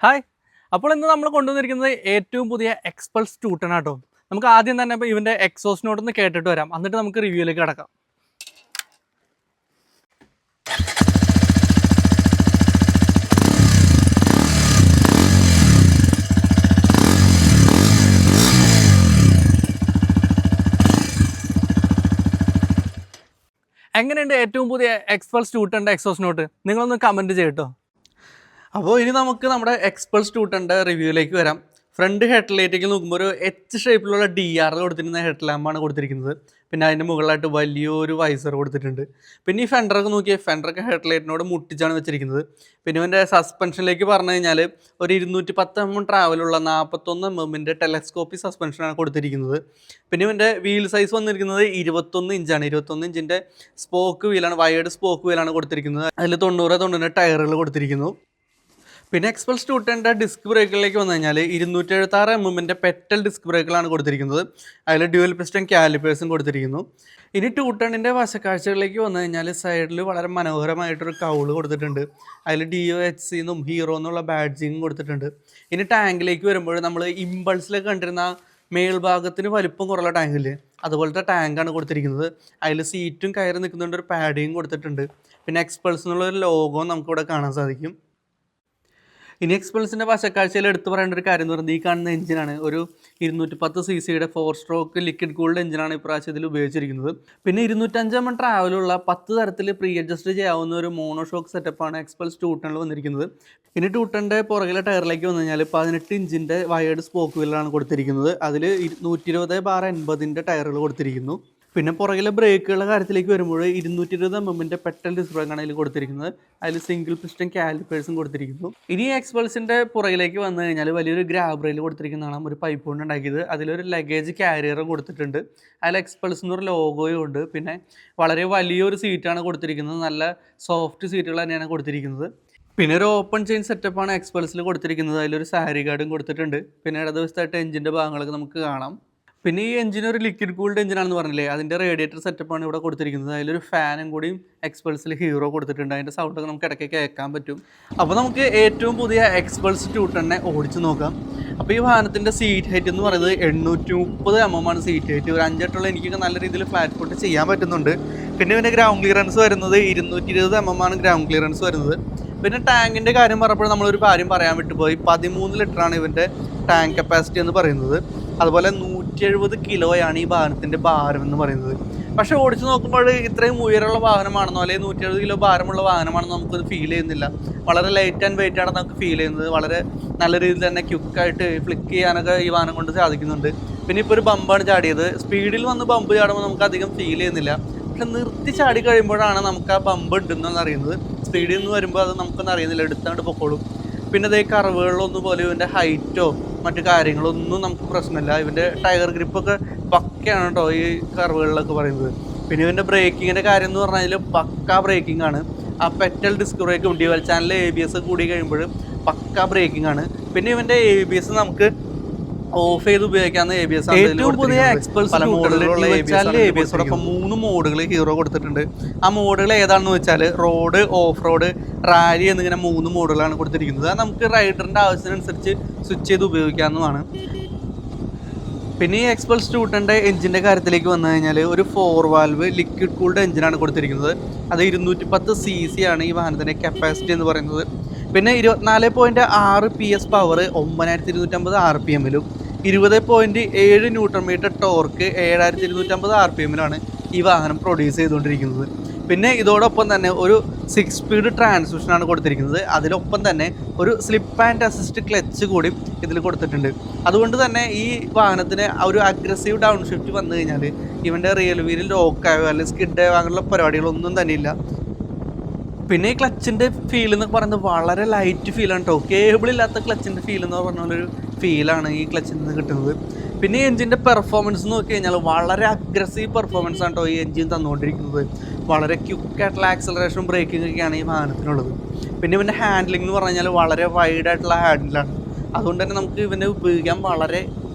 Hi. അപ്പോൾ ഇന്ന് നമ്മൾ കൊണ്ടുവന്നിരിക്കുന്നത് ഏറ്റവും പുതിയ എക്സ്പൾസ് 210 ആട്ടോ. നമുക്ക് ആദ്യം തന്നെ ഇവന്റെ എക്സോസ്റ്റ് നോട്ട് ഒന്ന് കേട്ടിട്ട് വരാം, എന്നിട്ട് നമുക്ക് റിവ്യൂയിലേക്ക് കടക്കാം. എങ്ങനെയുണ്ട് ഏറ്റവും പുതിയ എക്സ്പൾസ് 210 എക്സോസ്റ്റ് നോട്ട്? നിങ്ങളൊന്ന് കമൻറ്റ് ചെയ്യട്ടോ. അപ്പോൾ ഇനി നമുക്ക് നമ്മുടെ എക്സ്പൾസ് 210 റിവ്യൂയിലേക്ക് വരാം. ഫ്രണ്ട് ഹെഡ് ലൈറ്റിലേക്ക് നോക്കുമ്പോൾ ഒരു എച്ച് ഷേപ്പിലുള്ള DR കൊടുത്തിരുന്ന ഹെഡ് ലാമ്പാണ് കൊടുത്തിരിക്കുന്നത്. പിന്നെ അതിൻ്റെ മുകളിലായിട്ട് വലിയൊരു വൈസർ കൊടുത്തിട്ടുണ്ട്. പിന്നെ ഈ ഫെൻഡറൊക്കെ നോക്കിയാൽ ഫെൻഡറൊക്കെ ഹെഡ് ലൈറ്റിനോട് മുട്ടിച്ചാണ് വെച്ചിരിക്കുന്നത്. പിന്നെ ഇതിൻ്റെ സസ്പെൻഷനിലേക്ക് പറഞ്ഞു കഴിഞ്ഞാൽ ഒരു 210 mm ട്രാവലുള്ള 41 mm ടെലസ്കോപ്പി സസ്പെൻഷനാണ് കൊടുത്തിരിക്കുന്നത്. പിന്നെ ഇതിൻ്റെ വീൽ സൈസ് വന്നിരിക്കുന്നത് 21 ഇഞ്ചാണ്. 21 ഇഞ്ചിൻ്റെ സ്പോക്ക് വീലാണ്, വയേർഡ് സ്പോക്ക് വീലാണ് കൊടുത്തിരിക്കുന്നത്. അതിൽ 90 ടയറുകൾ കൊടുത്തിരിക്കുന്നു. പിന്നെ എക്സ്പൾസ് 210 ഡിസ്ക് ബ്രേക്കുകളിലേക്ക് വന്നു കഴിഞ്ഞാൽ 276 mm പെറ്റൽ ഡിസ്ക് ബ്രേക്കുകളാണ് കൊടുത്തിരിക്കുന്നത്. അതിൽ ഡ്യുവൽ പിസ്റ്റൺ കാലിപ്പേഴ്സും കൊടുത്തിരിക്കുന്നു. ഇനി 210 വശക്കാഴ്ചകളിലേക്ക് വന്നു കഴിഞ്ഞാൽ സൈഡിൽ വളരെ മനോഹരമായിട്ടൊരു കൗള് കൊടുത്തിട്ടുണ്ട്. അതിൽ DOHC എന്നും ഹീറോ എന്നുള്ള ബാഡ്ജിങ്ങും കൊടുത്തിട്ടുണ്ട്. ഇനി ടാങ്കിലേക്ക് വരുമ്പോൾ നമ്മൾ ഇമ്പൾസിലൊക്കെ കണ്ടിരുന്ന മേൽഭാഗത്തിന് വലിപ്പം കുറവുള്ള ടാങ്കില്ലേ, അതുപോലത്തെ ടാങ്കാണ് കൊടുത്തിരിക്കുന്നത്. അതിൽ സീറ്റും കയറി നിൽക്കുന്നുണ്ട്, ഒരു പാഡിങ് കൊടുത്തിട്ടുണ്ട്. പിന്നെ എക്സ്പൾസ് എന്നുള്ളൊരു ലോഗോ നമുക്കിവിടെ കാണാൻ സാധിക്കും. ഇനി എക്സ്പൾസിൻ്റെ വശക്കാഴ്ചയിൽ എടുത്തു പറയേണ്ട ഒരു കാര്യം എന്ന് പറയുന്നത് ഈ കാണുന്ന എഞ്ചിനാണ്. ഒരു 210 cc 4 സ്ട്രോക്ക് ലിക്വിഡ് കൂൾഡ് എഞ്ചിനാണ് ഇപ്രാവശ്യം ഇതിൽ ഉപയോഗിച്ചിരിക്കുന്നത്. പിന്നെ 205 mm ട്രാവലുള്ള 10 തരത്തിൽ പ്രീ അഡ്ജസ്റ്റ് ചെയ്യാവുന്ന ഒരു മോണോഷോക്ക് സെറ്റപ്പാണ് എക്സ്പൾസ് 210 വന്നിരിക്കുന്നത്. ഇനി 210 പുറകിലെ ടയറിലേക്ക് വന്നു കഴിഞ്ഞാൽ 18 ഇഞ്ചിൻ്റെ വയേർഡ് സ്പോക്ക് വീലാണ് കൊടുത്തിരിക്കുന്നത്. അതിൽ 120/80 ടയറുകൾ കൊടുത്തിരിക്കുന്നു. പിന്നെ പുറകിലെ ബ്രേക്കുകളുടെ കാര്യത്തിലേക്ക് വരുമ്പോൾ 220 mm പെറ്റൽ ഡിസ്ക് ബ്രേക്കാണ് അതിൽ കൊടുത്തിരിക്കുന്നത്. അതിൽ സിംഗിൾ പിസ്റ്റൺ കാലിപ്പേഴ്സും കൊടുത്തിരിക്കുന്നു. ഇനി എക്സ്പൾസിൻ്റെ പുറകിലേക്ക് വന്നു കഴിഞ്ഞാൽ വലിയൊരു ഗ്രാബ് റെയിൽ കൊടുത്തിരിക്കുന്നതാണ്, ഒരു പൈപ്പ് കൊണ്ട് ഉണ്ടാക്കിയത്. അതിലൊരു ലഗേജ് ക്യാരിയറും കൊടുത്തിട്ടുണ്ട്. അതിൽ എക്സ്പൾസ് എന്നൊരു ലോഗോയും ഉണ്ട്. പിന്നെ വളരെ വലിയൊരു സീറ്റാണ് കൊടുത്തിരിക്കുന്നത്, നല്ല സോഫ്റ്റ് സീറ്റുകൾ തന്നെയാണ് കൊടുത്തിരിക്കുന്നത്. പിന്നെ ഒരു ഓപ്പൺ ചെയിൻ സെറ്റപ്പാണ് എക്സ്പൾസിൽ കൊടുത്തിരിക്കുന്നത്. അതിലൊരു സാരി ഗാർഡും കൊടുത്തിട്ടുണ്ട്. പിന്നെ ഇടതുവശത്തായിട്ട് എഞ്ചിൻ്റെ ഭാഗങ്ങളൊക്കെ നമുക്ക് കാണാം. പിന്നെ ഈ എഞ്ചിൻ ഒരു ലിക്വിഡ് കൂൾഡ് എഞ്ചിനാണെന്ന് പറഞ്ഞില്ലേ, അതിൻ്റെ റേഡിയേറ്റർ സെറ്റപ്പാണ് ഇവിടെ കൊടുത്തിരിക്കുന്നത്. അതിലൊരു ഫാനും കൂടിയും എക്സ്പൾസിൽ ഹീറോ കൊടുത്തിട്ടുണ്ട്. അതിൻ്റെ സൗണ്ടൊക്കെ നമുക്ക് ഇടയ്ക്ക് കേൾക്കാൻ പറ്റും. അപ്പോൾ നമുക്ക് ഏറ്റവും പുതിയ എക്സ്പൾസ് 210 ഓടിച്ച് നോക്കാം. അപ്പോൾ ഈ വാഹനത്തിൻ്റെ സീറ്റ് ഹൈറ്റ് എന്ന് പറയുന്നത് 830 mm ആണ് സീറ്റ് ഹൈറ്റ്. ഒരു 5-8 എനിക്കൊക്കെ നല്ല രീതിയിൽ ഫ്ലാറ്റ് ഫുട്ട് ചെയ്യാൻ പറ്റുന്നുണ്ട്. പിന്നെ ഇതിൻ്റെ ഗ്രൗണ്ട് ക്ലിയറൻസ് വരുന്നത് 220 mm ആണ് ഗ്രൗണ്ട് ക്ലിയറൻസ് വരുന്നത്. പിന്നെ ടാങ്കിൻ്റെ കാര്യം പറഞ്ഞപ്പോൾ നമ്മളൊരു കാര്യം പറയാൻ വിട്ടുപോയി. 13 ലിറ്ററാണ് ഇവൻ്റെ ടാങ്ക് കപ്പാസിറ്റി എന്ന് പറയുന്നത്. അതുപോലെ 170 കിലോയാണ് ഈ വാഹനത്തിൻ്റെ ഭാരം എന്ന് പറയുന്നത്. പക്ഷേ ഓടിച്ച് നോക്കുമ്പോൾ ഇത്രയും ഉയരമുള്ള വാഹനമാണെന്നോ അല്ലെങ്കിൽ 170 കിലോ ഭാരമുള്ള വാഹനമാണെന്നോ നമുക്കത് ഫീൽ ചെയ്യുന്നില്ല. വളരെ ലൈറ്റ് ആൻഡ് വെയിറ്റ് ആണ് നമുക്ക് ഫീൽ ചെയ്യുന്നത്. വളരെ നല്ല രീതിയിൽ തന്നെ ക്വിക്കായിട്ട് ഫ്ലിക്ക് ചെയ്യാനൊക്കെ ഈ വാഹനം കൊണ്ട് സാധിക്കുന്നുണ്ട്. പിന്നെ ഇപ്പോൾ ഒരു ബമ്പാണ് ചാടിയത്. സ്പീഡിൽ വന്ന് ബമ്പ് ചാടുമ്പോൾ നമുക്ക് അധികം ഫീൽ ചെയ്യുന്നില്ല. പക്ഷെ നിർത്തി ചാടി കഴിയുമ്പോഴാണ് നമുക്ക് ആ ബമ്പ് ഉണ്ടെന്ന് അറിയുന്നത്. സ്പീഡിൽ നിന്ന് വരുമ്പോൾ അത് നമുക്കൊന്നും അറിയുന്നില്ല, എടുത്താണ്ട് പൊക്കോളും. പിന്നെ അതേ കർവുകളിലൊന്നും പോലെ ഇവൻ്റെ ഹൈറ്റോ മറ്റു കാര്യങ്ങളൊന്നും നമുക്ക് പ്രശ്നമില്ല. ഇവൻ്റെ ടയർ ഗ്രിപ്പൊക്കെ പക്കയാണ് കേട്ടോ ഈ കർവുകളിലൊക്കെ പറയുന്നത്. പിന്നെ ഇവൻ്റെ ബ്രേക്കിങ്ങിൻ്റെ കാര്യം എന്ന് പറഞ്ഞാൽ പക്ക ബ്രേക്കിംഗ് ആണ്. ആ പെറ്റൽ ഡിസ്ക് ബ്രേക്കും ഡ്യുവൽ ചാനൽ ABS കൂടി കഴിയുമ്പോൾ പക്ക ബ്രേക്കിംഗ് ആണ്. പിന്നെ ഇവൻ്റെ ABS നമുക്ക് ഓഫ് ചെയ്ത് ഉപയോഗിക്കാവുന്ന ABS ആണ്. ഏറ്റവും പുതിയ എക്സ്പൾസ് പല മോഡലുകളുള്ള ABS. 3 മോഡുകൾ ഹീറോ കൊടുത്തിട്ടുണ്ട്. ആ മോഡുകൾ ഏതാണെന്ന് വെച്ചാൽ റോഡ്, ഓഫ് റോഡ്, റാലി എന്നിങ്ങനെ 3 മോഡുകളാണ് കൊടുത്തിരിക്കുന്നത്. അത് നമുക്ക് റൈഡറിൻ്റെ ആവശ്യത്തിനനുസരിച്ച് സ്വിച്ച് ചെയ്ത് ഉപയോഗിക്കാവുന്നതാണ്. പിന്നെ ഈ എക്സ്പൾസ് 210 എഞ്ചിൻ്റെ കാര്യത്തിലേക്ക് വന്നു കഴിഞ്ഞാൽ ഒരു 4 വാൽവ് ലിക്വിഡ് കൂൾഡ് എഞ്ചിനാണ് കൊടുത്തിരിക്കുന്നത്. അത് 210 cc ആണ് ഈ വാഹനത്തിൻ്റെ കപ്പാസിറ്റി എന്ന് പറയുന്നത്. പിന്നെ 24.6 PS പവർ 9250 RPM-ലും 20.7 Nm ടോർക്ക് 7250 RPM-ലാണ് ഈ വാഹനം പ്രൊഡ്യൂസ് ചെയ്തുകൊണ്ടിരിക്കുന്നത്. പിന്നെ ഇതോടൊപ്പം തന്നെ ഒരു 6 സ്പീഡ് ട്രാൻസ്മിഷനാണ് കൊടുത്തിരിക്കുന്നത്. അതിലൊപ്പം തന്നെ ഒരു സ്ലിപ്പ് ആൻഡ് അസിസ്റ്റ് ക്ലച്ച് കൂടി ഇതിൽ കൊടുത്തിട്ടുണ്ട്. അതുകൊണ്ട് തന്നെ ഈ വാഹനത്തിന് ഒരു അഗ്രസീവ് ഡൗൺ ഷിഫ്റ്റ് വന്നു കഴിഞ്ഞാൽ ഇവൻ്റെ റിയൽ വീലിൽ ലോക്കായോ അല്ലെങ്കിൽ സ്കിഡ് ആയോ അങ്ങനെയുള്ള പരിപാടികളൊന്നും തന്നെ ഇല്ല. പിന്നെ ഈ ക്ലച്ചിൻ്റെ ഫീൽ എന്നൊക്കെ പറയുന്നത് വളരെ ലൈറ്റ് ഫീലാണ് കേട്ടോ. കേബിളില്ലാത്ത ക്ലച്ചിൻ്റെ ഫീൽ എന്ന് പറഞ്ഞൊരു ഫീലാണ് ഈ ക്ലച്ചിൽ നിന്ന് കിട്ടുന്നത്. പിന്നെ ഈ എഞ്ചിൻ്റെ പെർഫോമൻസ് നോക്കി കഴിഞ്ഞാൽ വളരെ അഗ്രസീവ് പെർഫോമൻസ് ആണ് കേട്ടോ ഈ എഞ്ചിൻ തന്നുകൊണ്ടിരിക്കുന്നത്. വളരെ ക്വിക്കായിട്ടുള്ള ആക്സലറേഷനും ബ്രേക്കിംഗ് ഒക്കെയാണ് ഈ വാഹനത്തിനുള്ളത്. പിന്നെ ഇവൻ്റെ ഹാൻഡ്ലിംഗ് എന്ന് പറഞ്ഞു കഴിഞ്ഞാൽ വളരെ വൈഡായിട്ടുള്ള ഹാൻഡിലാണ്. അതുകൊണ്ട് തന്നെ നമുക്ക് ഇവനെ ഉപയോഗിക്കാൻ വളരെ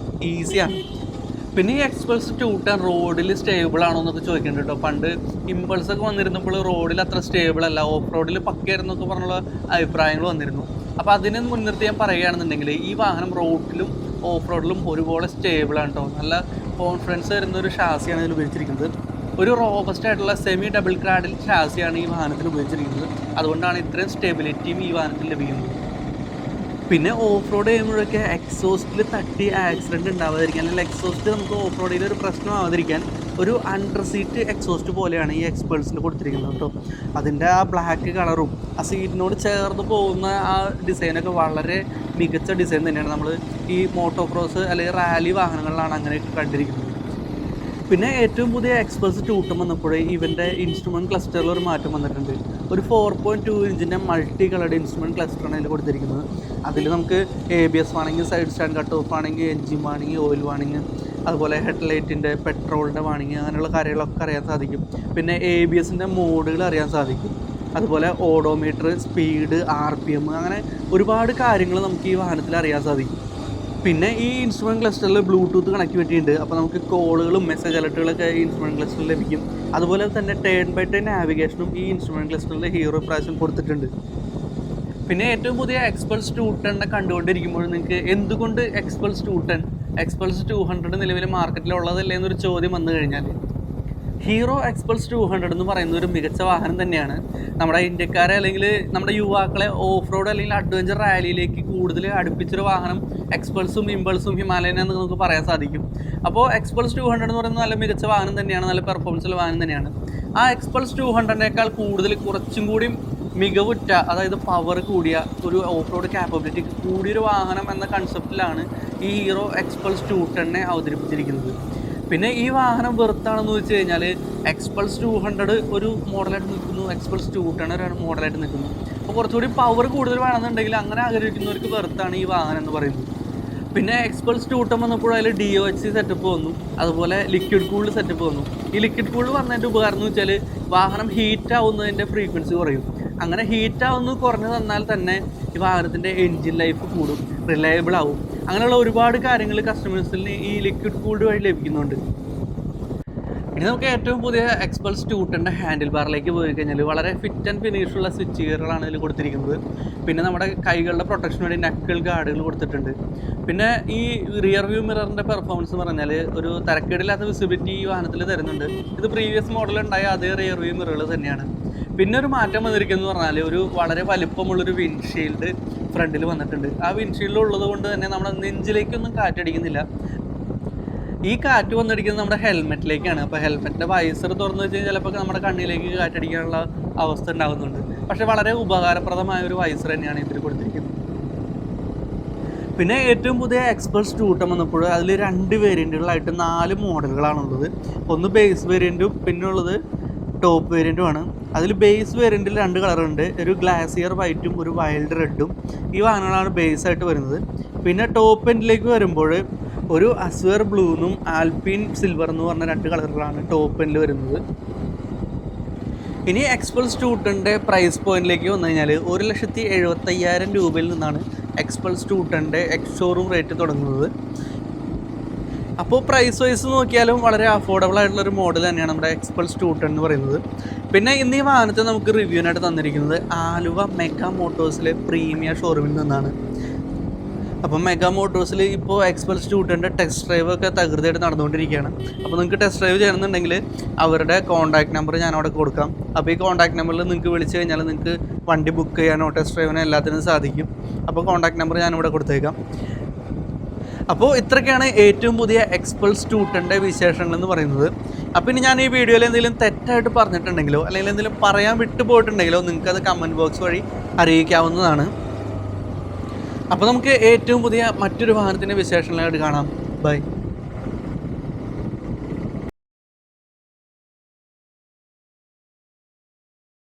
ഈസിയാണ്. പിന്നെ ഈ എക്സ്പൾസ് 210 റോഡിൽ സ്റ്റേബിൾ ആണോ എന്നൊക്കെ ചോദിക്കുന്നുണ്ട് കേട്ടോ. പണ്ട് ഇമ്പൾസൊക്കെ വന്നിരുന്നപ്പോൾ റോഡിൽ അത്ര സ്റ്റേബിൾ അല്ല, ഓഫ് റോഡിൽ പക്കയായിരുന്നൊക്കെ പറഞ്ഞുള്ള അഭിപ്രായങ്ങൾ വന്നിരുന്നു. അപ്പോൾ അതിനെ മുൻനിർത്തി ഞാൻ പറയുകയാണെന്നുണ്ടെങ്കിൽ ഈ വാഹനം റോഡിലും ഓഫ് റോഡിലും ഒരുപോലെ സ്റ്റേബിളാണ് കേട്ടോ. നല്ല കോൺഫിഡൻസ് തരുന്ന ഒരു ഷാസിയാണ് ഇതിൽ ഉപയോഗിച്ചിരിക്കുന്നത്. ഒരു റോബസ്റ്റ് ആയിട്ടുള്ള സെമി ഡബിൾ ക്രാഡിൽ ഷാസിയാണ് ഈ വാഹനത്തിൽ ഉപയോഗിച്ചിരിക്കുന്നത്. അതുകൊണ്ടാണ് ഇത്രയും സ്റ്റെബിലിറ്റിയും ഈ വാഹനത്തിൽ ലഭിക്കുന്നത്. പിന്നെ ഓഫ് റോഡ് ചെയ്യുമ്പോഴൊക്കെ എക്സോസ്റ്റിൽ തട്ടി ആക്സിഡൻറ്റ് ഉണ്ടാവാതിരിക്കാൻ, അല്ലെങ്കിൽ എക്സോസ്റ്റ് നമുക്ക് ഓഫ് റോഡിൽ ഒരു പ്രശ്നമാവാതിരിക്കാൻ ഒരു അണ്ടർ സീറ്റ് എക്സോസ്റ്റ് പോലെയാണ് ഈ എക്സ്പൾസിൽ കൊടുത്തിരിക്കുന്നത് കേട്ടോ. അതിൻ്റെ ആ ബ്ലാക്ക് കളറും ആ സീറ്റിനോട് ചേർന്ന് പോകുന്ന ആ ഡിസൈനൊക്കെ വളരെ മികച്ച ഡിസൈൻ തന്നെയാണ്. നമ്മൾ ഈ മോട്ടോ ക്രോസ് അല്ലെങ്കിൽ റാലി വാഹനങ്ങളിലാണ് അങ്ങനെയൊക്കെ കണ്ടിരിക്കുന്നത്. പിന്നെ ഏറ്റവും പുതിയ എക്സ്പൾസ് 210 വന്നപ്പോൾ ഇവൻ്റെ ഇൻസ്ട്രുമെൻറ്റ് ക്ലസ്റ്ററിൽ ഒരു മാറ്റം വന്നിട്ടുണ്ട്. ഒരു 4.2 ഇഞ്ചിൻ്റെ മൾട്ടി കളർഡ് ഇൻസ്ട്രുമെൻറ്റ് ക്ലസ്റ്ററാണ് അതിൽ കൊടുത്തിരിക്കുന്നത്. അതിൽ നമുക്ക് ABS വാണിങ്, side stand cut off വാണിങ്, engine വാണിങ്, oil വാണിങ്, അതുപോലെ ഹെഡ്ലൈറ്റിൻ്റെ പെട്രോളിൻ്റെ വാണിങ്, അങ്ങനെയുള്ള കാര്യങ്ങളൊക്കെ അറിയാൻ സാധിക്കും. പിന്നെ ABSൻ്റെ മോഡുകൾ അറിയാൻ സാധിക്കും. അതുപോലെ ഓഡോമീറ്റർ, സ്പീഡ്, RPM, അങ്ങനെ ഒരുപാട് കാര്യങ്ങൾ നമുക്ക് ഈ വാഹനത്തിൽ അറിയാൻ സാധിക്കും. പിന്നെ ഈ ഇൻസ്ട്രുമെൻറ്റ് ക്ലസ്റ്ററിൽ ബ്ലൂടൂത്ത് കണക്ടിവിറ്റി ഉണ്ട്. അപ്പോൾ നമുക്ക് കോളുകളും മെസ്സേജ് അലർട്ടുകളൊക്കെ ഈ ഇൻസ്ട്രുമെൻറ്റ് ക്ലസ്റ്ററിൽ ലഭിക്കും. അതുപോലെ തന്നെ ടേൺ ബൈ ടേൺ നാവിഗേഷനും ഈ ഇൻസ്ട്രുമെൻറ്റ് ക്ലസ്റ്ററിൽ ഹീറോ പ്രാവശ്യം കൊടുത്തിട്ടുണ്ട്. പിന്നെ ഏറ്റവും പുതിയ എക്സ്പൾസ് 210 കണ്ടുകൊണ്ടിരിക്കുമ്പോൾ നിങ്ങൾക്ക് എന്തുകൊണ്ട് എക്സ്പൾസ് 210, എക്സ്പൾസ് 200 നിലവിൽ മാർക്കറ്റിലുള്ളതല്ലേ എന്നൊരു ചോദ്യം വന്നു കഴിഞ്ഞാൽ, ഹീറോ എക്സ്പൾസ് 200 എന്ന് പറയുന്ന ഒരു മികച്ച വാഹനം തന്നെയാണ്. നമ്മുടെ ഇന്ത്യക്കാരെ അല്ലെങ്കിൽ നമ്മുടെ യുവാക്കളെ ഓഫ് റോഡ് അല്ലെങ്കിൽ അഡ്വഞ്ചർ റാലിയിലേക്ക് കൂടുതൽ അടുപ്പിച്ചൊരു വാഹനം എക്സ്പൾസും ഇമ്പൾസും ഹിമാലയനെന്ന് നമുക്ക് പറയാൻ സാധിക്കും. അപ്പോൾ എക്സ്പൾസ് 200 എന്ന് പറയുന്നത് നല്ല മികച്ച വാഹനം തന്നെയാണ്, നല്ല പെർഫോമൻസുള്ള വാഹനം തന്നെയാണ്. ആ എക്സ്പൾസ് 200-നേക്കാൾ കൂടുതൽ കുറച്ചും കൂടി മികവുറ്റ, അതായത് പവർ കൂടിയ ഒരു ഓഫ് റോഡ് ക്യാപ്പബിലിറ്റി കൂടിയൊരു വാഹനം എന്ന കൺസെപ്റ്റിലാണ് ഈ ഹീറോ എക്സ്പൾസ് 210 അവതരിപ്പിച്ചിരിക്കുന്നത്. പിന്നെ ഈ വാഹനം വെറുത്താണെന്ന് വെച്ച് കഴിഞ്ഞാൽ എക്സ്പൾസ് 200 ഒരു മോഡലായിട്ട് നിൽക്കുന്നു, എക്സ്പൾസ് 210 ഒരു മോഡലായിട്ട് നിൽക്കുന്നു. അപ്പോൾ കുറച്ചുകൂടി പവർ കൂടുതൽ വേണമെന്നുണ്ടെങ്കിൽ അങ്ങനെ ആഗ്രഹിക്കുന്നവർക്ക് വെറുത്താണ് ഈ വാഹനം എന്ന് പറയുന്നത്. പിന്നെ എക്സ്പൾസ് 210 വന്നപ്പോൾ അതിൽ DOHC സെറ്റപ്പ് വന്നു, അതുപോലെ ലിക്വിഡ് കൂൾഡ് സെറ്റപ്പ് വന്നു. ഈ ലിക്വിഡ് കൂൾഡ് വന്നതിൻ്റെ ഉപകാരം എന്ന് വെച്ചാൽ വാഹനം ഹീറ്റ് ആവുന്നതിൻ്റെ ഫ്രീക്വൻസി കുറയും. അങ്ങനെ ഹീറ്റ് ആവുന്നത് കുറഞ്ഞു തന്നാൽ തന്നെ ഈ വാഹനത്തിൻ്റെ എൻജിൻ ലൈഫ് കൂടും, റിലയബിൾ ആവും. അങ്ങനെയുള്ള ഒരുപാട് കാര്യങ്ങൾ കസ്റ്റമേഴ്സിന് ഈ ലിക്വിഡ് കൂൾഡ് വഴി ലഭിക്കുന്നുണ്ട്. ഇനി നമുക്ക് ഏറ്റവും പുതിയ എക്സ്പൾസ് 210 ഹാൻഡിൽ ബാറിലേക്ക് പോയി കഴിഞ്ഞാൽ വളരെ ഫിറ്റ് ആൻഡ് ഫിനിഷുള്ള സ്വിച്ച് ഗിയറുകളാണ് ഇതിൽ കൊടുത്തിരിക്കുന്നത്. പിന്നെ നമ്മുടെ കൈകളുടെ പ്രൊട്ടക്ഷന് വേണ്ടി നക്കിൾ ഗാർഡുകൾ കൊടുത്തിട്ടുണ്ട്. പിന്നെ ഈ റിയർ വ്യൂ മിററിൻ്റെ പെർഫോമൻസ് എന്ന് പറഞ്ഞാൽ ഒരു തരക്കേടില്ലാത്ത വിസിബിലിറ്റി ഈ വാഹനത്തിൽ തരുന്നുണ്ട്. ഇത് പ്രീവിയസ് മോഡലുണ്ടായ അതേ റിയർ വ്യൂ മിററുകൾ തന്നെയാണ്. പിന്നെ ഒരു മാറ്റം വന്നിരിക്കുന്നത് പറഞ്ഞാൽ ഒരു വളരെ വലിപ്പമുള്ളൊരു വിൻഷീൽഡ് ഫ്രണ്ടിൽ വന്നിട്ടുണ്ട്. ആ വിൻഷീൽഡ് ഉള്ളത് കൊണ്ട് തന്നെ നമ്മുടെ നെഞ്ചിലേക്കൊന്നും കാറ്റടിക്കുന്നില്ല. ഈ കാറ്റ് വന്നടിക്കുന്നത് നമ്മുടെ ഹെൽമെറ്റിലേക്കാണ്. അപ്പോൾ ഹെൽമെറ്റിൻ്റെ വൈസർ തുറന്നു വെച്ച് കഴിഞ്ഞാൽ ചിലപ്പോൾ നമ്മുടെ കണ്ണിലേക്ക് കാറ്റടിക്കാനുള്ള അവസ്ഥ ഉണ്ടാകുന്നുണ്ട്. പക്ഷേ വളരെ ഉപകാരപ്രദമായ ഒരു വൈസർ തന്നെയാണ് ഇതിൽ കൊടുത്തിരിക്കുന്നത്. പിന്നെ ഏറ്റവും പുതിയ എക്സ്പൾസ് 210 വന്നപ്പോൾ അതിൽ 2 വേരിയൻറ്റുകളായിട്ട് 4 മോഡലുകളാണുള്ളത്. ഒന്ന് ബേസ് വേരിയൻറ്റും പിന്നെ ഉള്ളത് ടോപ്പ് വേരിയൻറ്റുമാണ്. അതിൽ ബേസ് വേരിയൻറ്റിൽ 2 കളറുണ്ട്, ഒരു ഗ്ലാസിയർ വൈറ്റും ഒരു വൈൽഡ് റെഡും. ഈ വാഹനങ്ങളാണ് ബേസായിട്ട് വരുന്നത്. പിന്നെ ടോപ്പ് എൻഡിലേക്ക് വരുമ്പോൾ ഒരു അസ്വർ ബ്ലൂന്നും ആൽപിൻ സിൽവർ എന്ന് പറഞ്ഞ 2 കളറുകളാണ് ടോപ്പ് എൻഡിൽ വരുന്നത്. ഇനി എക്സ്പൾസ് 210 പ്രൈസ് പോയിന്റിലേക്ക് വന്നു കഴിഞ്ഞാൽ 1,75,000 രൂപയിൽ നിന്നാണ് എക്സ്പൾസ് 210 എക്സ് ഷോറൂം റേറ്റ് തുടങ്ങുന്നത്. അപ്പോൾ പ്രൈസ് വൈസ് നോക്കിയാലും വളരെ അഫോർഡബിൾ ആയിട്ടുള്ളൊരു മോഡൽ തന്നെയാണ് നമ്മുടെ എക്സ്പൾസ് 210 എന്ന് പറയുന്നത്. പിന്നെ ഇന്ന് ഈ വാഹനത്തെ നമുക്ക് റിവ്യൂവിനായിട്ട് തന്നിരിക്കുന്നത് ആലുവ മെഗാ മോട്ടോഴ്സിലെ പ്രീമിയർ ഷോറൂമിൽ നിന്നാണ്. അപ്പം മെഗാ മോട്ടോഴ്സിൽ ഇപ്പോൾ എക്സ്പൾസ് 210 ടെസ്റ്റ് ഡ്രൈവ് ഒക്കെ തകൃതിയായിട്ട് നടന്നുകൊണ്ടിരിക്കുകയാണ്. അപ്പോൾ നിങ്ങൾക്ക് ടെസ്റ്റ് ഡ്രൈവ് ചെയ്യണമെന്നുണ്ടെങ്കിൽ അവരുടെ കോൺടാക്ട് നമ്പർ ഞാൻ അവിടെ കൊടുക്കാം. അപ്പോൾ ഈ കോൺടാക്ട് നമ്പറിൽ നിങ്ങൾക്ക് വിളിച്ച് കഴിഞ്ഞാൽ നിങ്ങൾക്ക് വണ്ടി ബുക്ക് ചെയ്യാനോ ടെസ്റ്റ് ഡ്രൈവിനോ എല്ലാത്തിനും സാധിക്കും. അപ്പോൾ കോൺടാക്ട് നമ്പർ ഞാനിവിടെ കൊടുത്തേക്കാം. അപ്പോൾ ഇത്രയൊക്കെയാണ് ഏറ്റവും പുതിയ എക്സ്പൾസ് 210 വിശേഷങ്ങൾ എന്ന് പറയുന്നത്. അപ്പോൾ ഇനി ഞാൻ ഈ വീഡിയോയിൽ എന്തെങ്കിലും തെറ്റായിട്ട് പറഞ്ഞിട്ടുണ്ടെങ്കിലോ അല്ലെങ്കിൽ എന്തെങ്കിലും പറയാൻ വിട്ടു പോയിട്ടുണ്ടെങ്കിലോ നിങ്ങൾക്കത് കമൻറ്റ് ബോക്സ് വഴി അറിയിക്കാവുന്നതാണ്. അപ്പോൾ നമുക്ക് ഏറ്റവും പുതിയ മറ്റൊരു വാഹനത്തിൻ്റെ വിശേഷങ്ങളായിട്ട് കാണാം. ബൈ.